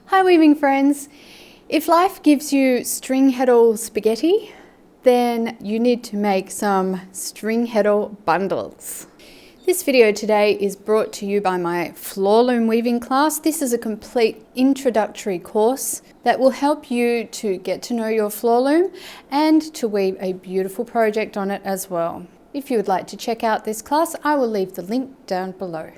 Hi weaving friends! If life gives you string heddle spaghetti, then you need to make some string heddle bundles. This video today is brought to you by my floor loom weaving class. This is a complete introductory course that will help you to get to know your floor loom and to weave a beautiful project on it as well. If you would like to check out this class, I will leave the link down below.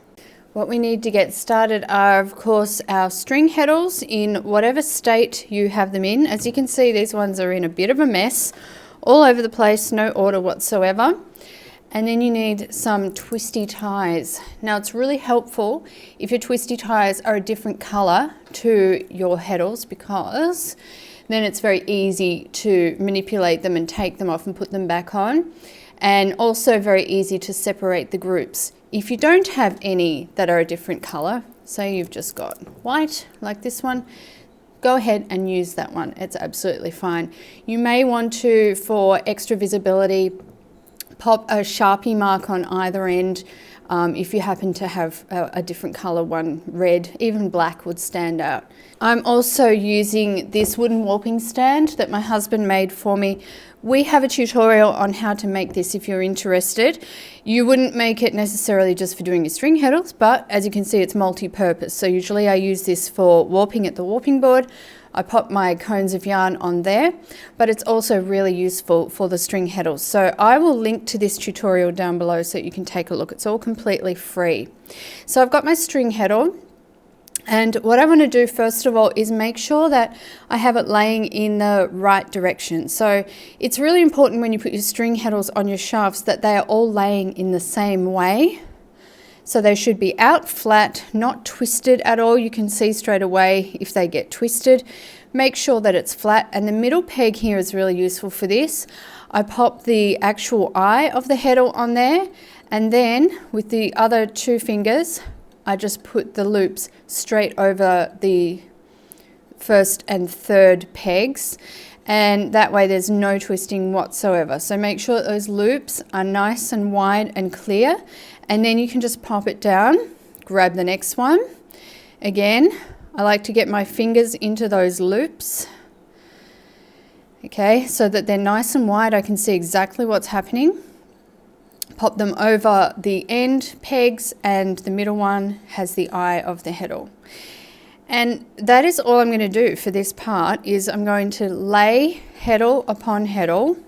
What we need to get started are, of course, our string heddles in whatever state you have them in. As you can see, these ones are in a bit of a mess, all over the place, no order whatsoever. And then you need some twisty ties. Now it's really helpful if your twisty ties are a different colour to your heddles, because then it's very easy to manipulate them and take them off and put them back on. And also very easy to separate the groups. If you don't have any that are a different colour, say you've just got white like this one, go ahead and use that one. It's absolutely fine. You may want to, for extra visibility, pop a Sharpie mark on either end. If you happen to have a different colour one, red, even black would stand out. I'm also using this wooden warping stand that my husband made for me. We have a tutorial on how to make this if you're interested. You wouldn't make it necessarily just for doing your string heddles, but as you can see, it's multi-purpose. So usually I use this for warping at the warping board. I pop my cones of yarn on there, but it's also really useful for the string heddles. So I will link to this tutorial down below so you can take a look. It's all completely free. So I've got my string heddle. And what I want to do first of all is make sure that I have it laying in the right direction. So it's really important when you put your string heddles on your shafts that they are all laying in the same way. So they should be out flat, not twisted at all. You can see straight away if they get twisted. Make sure that it's flat, and the middle peg here is really useful for this. I pop the actual eye of the heddle on there, and then with the other two fingers I just put the loops straight over the first and third pegs, and that way there's no twisting whatsoever. So make sure that those loops are nice and wide and clear, and then you can just pop it down, grab the next one. Again, I like to get my fingers into those loops, okay, so that they're nice and wide. I can see exactly what's happening. Pop them over the end pegs, and the middle one has the eye of the heddle. And that is all I'm going to do for this part. Is I'm going to lay heddle upon heddle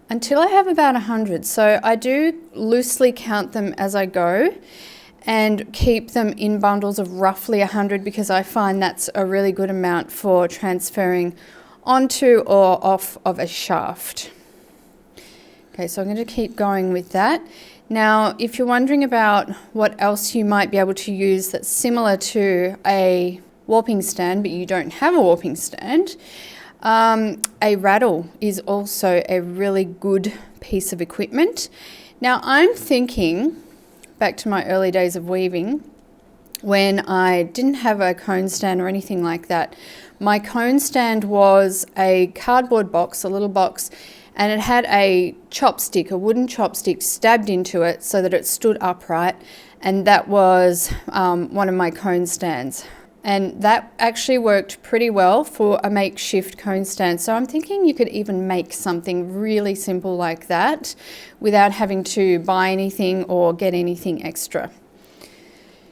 until I have about 100. So I do loosely count them as I go and keep them in bundles of roughly 100, because I find that's a really good amount for transferring onto or off of a shaft. Okay, so I'm going to keep going with that. Now, if you're wondering about what else you might be able to use that's similar to a warping stand, but you don't have a warping stand, a rattle is also a really good piece of equipment. Now, I'm thinking back to my early days of weaving, when I didn't have a cone stand or anything like that. My cone stand was a cardboard box, a little box, and it had a chopstick, a wooden chopstick stabbed into it so that it stood upright, and that was one of my cone stands. And that actually worked pretty well for a makeshift cone stand. So I'm thinking you could even make something really simple like that without having to buy anything or get anything extra.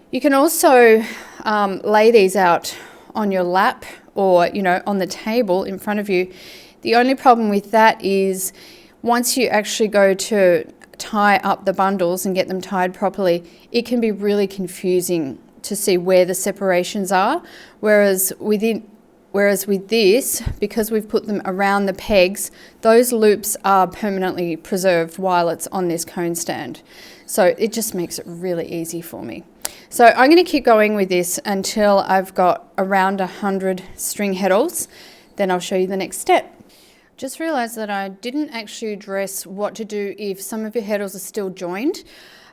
You can also lay these out on your lap or, on the table in front of you. The only problem with that is once you actually go to tie up the bundles and get them tied properly, it can be really confusing to see where the separations are. Whereas with this, because we've put them around the pegs, those loops are permanently preserved while it's on this cone stand. So it just makes it really easy for me. So I'm going to keep going with this until I've got around 100 string heddles. Then I'll show you the next step. Just realised that I didn't actually address what to do if some of your heddles are still joined.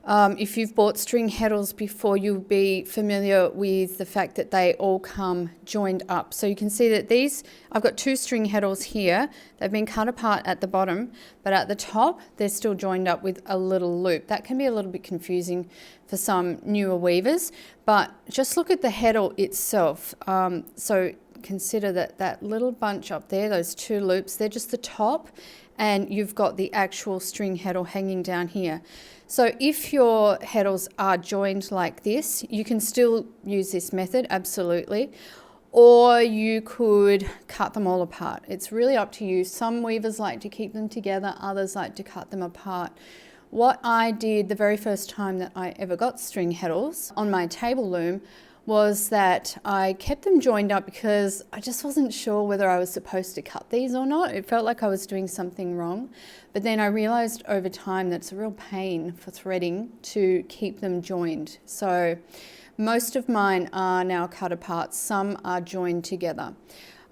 If you've bought string heddles before, you'll be familiar with the fact that they all come joined up. So you can see that I've got 2 string heddles here. They've been cut apart at the bottom, but at the top, they're still joined up with a little loop. That can be a little bit confusing for some newer weavers, but just look at the heddle itself. So consider that little bunch up there, those 2 loops, they're just the top, and you've got the actual string heddle hanging down here. So if your heddles are joined like this, you can still use this method, absolutely. Or you could cut them all apart. It's really up to you. Some weavers like to keep them together, others like to cut them apart. What I did the very first time that I ever got string heddles on my table loom was that I kept them joined up because I just wasn't sure whether I was supposed to cut these or not. It felt like I was doing something wrong. But then I realized over time that it's a real pain for threading to keep them joined. So most of mine are now cut apart. Some are joined together.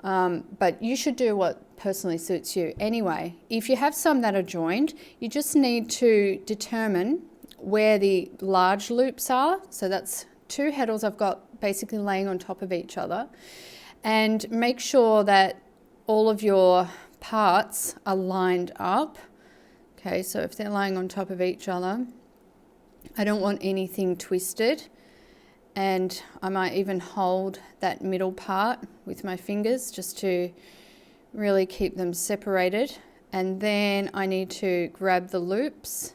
But you should do what personally suits you. Anyway, if you have some that are joined, you just need to determine where the large loops are. So that's 2 heddles I've got basically laying on top of each other, and make sure that all of your parts are lined up. Okay, so if they're lying on top of each other, I don't want anything twisted, and I might even hold that middle part with my fingers just to really keep them separated. And then I need to grab the loops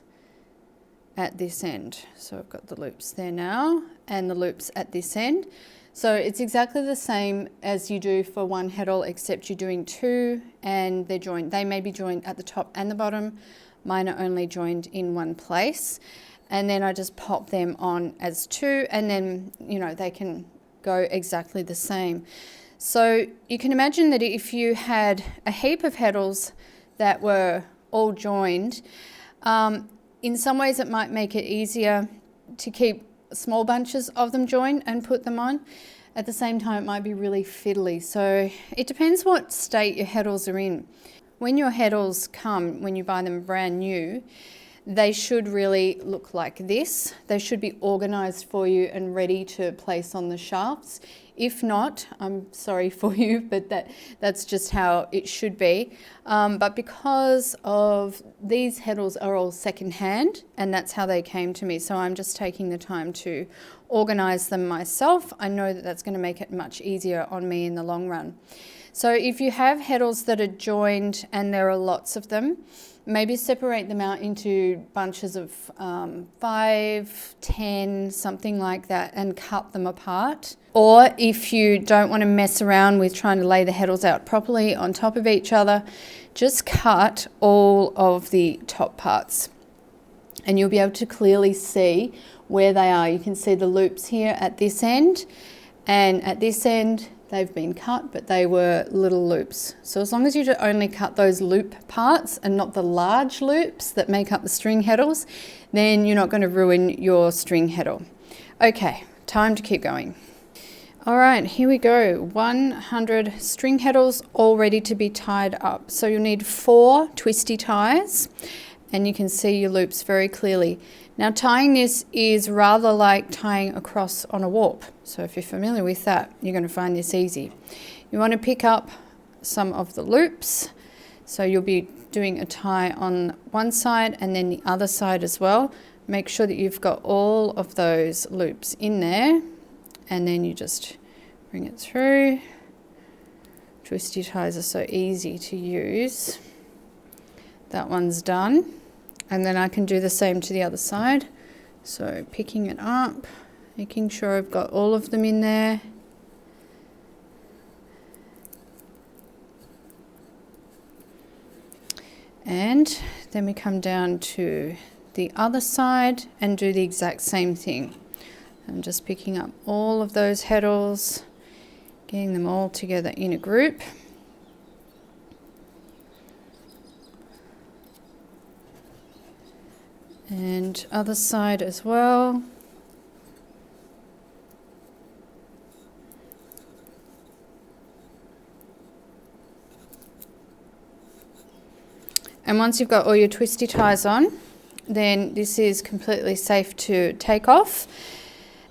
at this end. So I've got the loops there now and the loops at this end. So it's exactly the same as you do for 1 heddle, except you're doing 2 and they're joined. They may be joined at the top and the bottom. Mine are only joined in one place. And then I just pop them on as 2, and then, you know, they can go exactly the same. So you can imagine that if you had a heap of heddles that were all joined, in some ways it might make it easier to keep small bunches of them joined and put them on. At the same time, it might be really fiddly. So it depends what state your heddles are in. When your heddles come, when you buy them brand new, they should really look like this. They should be organized for you and ready to place on the shafts. If not, I'm sorry for you, but that's just how it should be. But because of these heddles are all secondhand, and that's how they came to me, so I'm just taking the time to organize them myself. I know that that's going to make it much easier on me in the long run. So if you have heddles that are joined and there are lots of them, maybe separate them out into bunches of 5, 10, something like that, and cut them apart. Or if you don't want to mess around with trying to lay the heddles out properly on top of each other, just cut all of the top parts and you'll be able to clearly see where they are. You can see the loops here at this end, and at this end they've been cut, but they were little loops. So as long as you only cut those loop parts and not the large loops that make up the string heddles, then you're not going to ruin your string heddle. Okay, time to keep going. All right, here we go. 100 string heddles all ready to be tied up. So you'll need 4 twisty ties, and you can see your loops very clearly. Now tying this is rather like tying a cross on a warp. So if you're familiar with that, you're going to find this easy. You want to pick up some of the loops. So you'll be doing a tie on one side and then the other side as well. Make sure that you've got all of those loops in there, and then you just bring it through. Twisty ties are so easy to use. That one's done. And then I can do the same to the other side. So picking it up, making sure I've got all of them in there. And then we come down to the other side and do the exact same thing. I'm just picking up all of those heddles, getting them all together in a group. And other side as well. And once you've got all your twisty ties on, then this is completely safe to take off,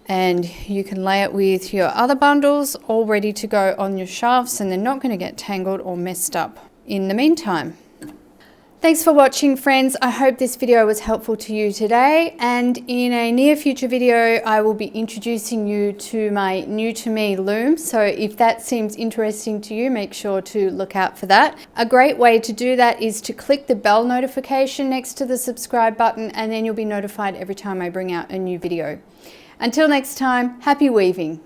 and you can lay it with your other bundles all ready to go on your shelves, and they're not going to get tangled or messed up in the meantime. Thanks for watching, friends. I hope this video was helpful to you today, and in a near future video I will be introducing you to my new to me loom, so if that seems interesting to you, make sure to look out for that. A great way to do that is to click the bell notification next to the subscribe button, and then you'll be notified every time I bring out a new video. Until next time, happy weaving!